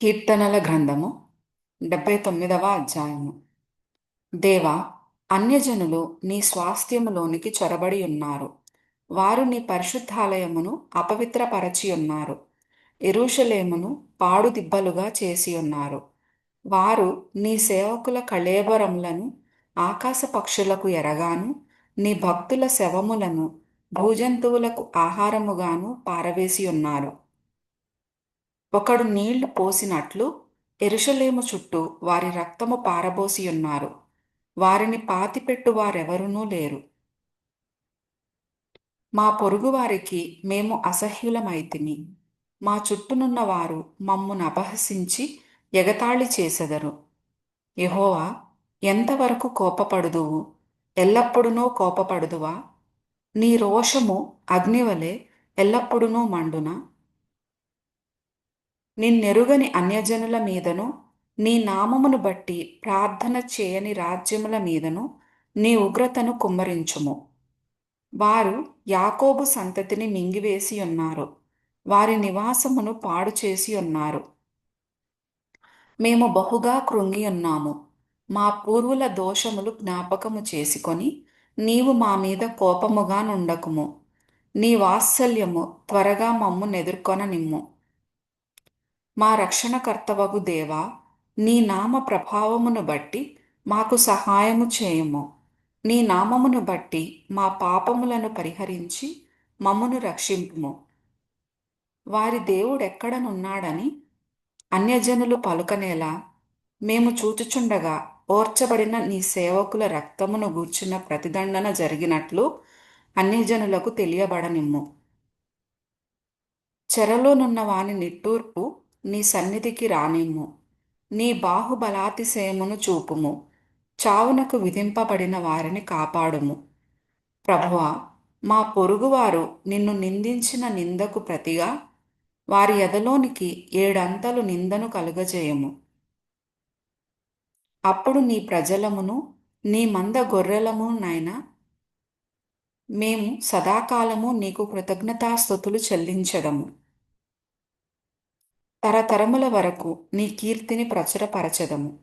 కీర్తనల గ్రంథము 79వ అధ్యాయము. దేవా, అన్యజనులు నీ స్వాస్థ్యములోనికి చొరబడి ఉన్నారు. వారు నీ పరిశుద్ధాలయమును అపవిత్రపరచి ఉన్నారు. యెరూషలేమును పాడుదిబ్బలుగా చేసి ఉన్నారు. వారు నీ సేవకుల కళేబరములను ఆకాశ పక్షులకు ఎరగాను, నీ భక్తుల శవములను భూజంతువులకు ఆహారముగాను పారవేసి ఉన్నారు. ఒకడు నీళ్లు పోసినట్లు యెరూషలేము చుట్టూ వారి రక్తము పారబోసియున్నారు. వారిని పాతిపెట్టు వారెవరునూ లేరు. మా పొరుగువారికి మేము అసహ్యులమైతిమి. మా చుట్టూనున్న వారు మమ్మును అపహసించి ఎగతాళి చేసెదరు. యెహోవా, ఎంతవరకు కోపపడుదువు? ఎల్లప్పుడునూ కోపపడుదువా? నీ రోషము అగ్నివలె ఎల్లప్పుడునూ మండునా? నిన్నెరుగని అన్యజనుల మీదను, నీ నామమును బట్టి ప్రార్థన చేయని రాజ్యముల మీదను నీ ఉగ్రతను కుమ్మరించుము. వారు యాకోబు సంతతిని మింగివేసి ఉన్నారు. వారి నివాసమును పాడు చేసి ఉన్నారు. మేము బహుగా కృంగి ఉన్నాము. మా పూర్వుల దోషములు జ్ఞాపకము చేసుకొని నీవు మా మీద కోపముగా నుండకుము. నీ వాత్సల్యము త్వరగా మమ్ము నెదుర్కొన నిమ్ము. మా రక్షణకర్తవగు దేవా, నీ నామ ప్రభావమును బట్టి మాకు సహాయము చేయుము. నీ నామమును బట్టి మా పాపములను పరిహరించి మమ్మును రక్షింపుము. వారి దేవుడెక్కడనున్నాడని అన్యజనులు పలుకనేలా మేము చూచుచుండగా ఓర్చబడిన నీ సేవకుల రక్తమును గూర్చిన ప్రతిదండన జరిగినట్లు అన్యజనులకు తెలియబడనిమ్ము. చెరలోనున్న వాని నిట్టూర్పు నీ సన్నిధికి రానిమ్ము. నీ బాహుబలాతిశయమును చూపుము. చావునకు విధింపబడిన వారిని కాపాడుము. ప్రభువా, మా పొరుగువారు నిన్ను నిందించిన నిందకు ప్రతిగా వారి ఎదలోనికి ఏడంతలు నిందను కలుగజేయము. అప్పుడు నీ ప్రజలమును నీ మంద గొర్రెలమునైనా మేము సదాకాలము నీకు కృతజ్ఞతాస్తుతులు చెల్లించెదము. తరతరముల వరకు నీ కీర్తిని ప్రచురపరచెదము.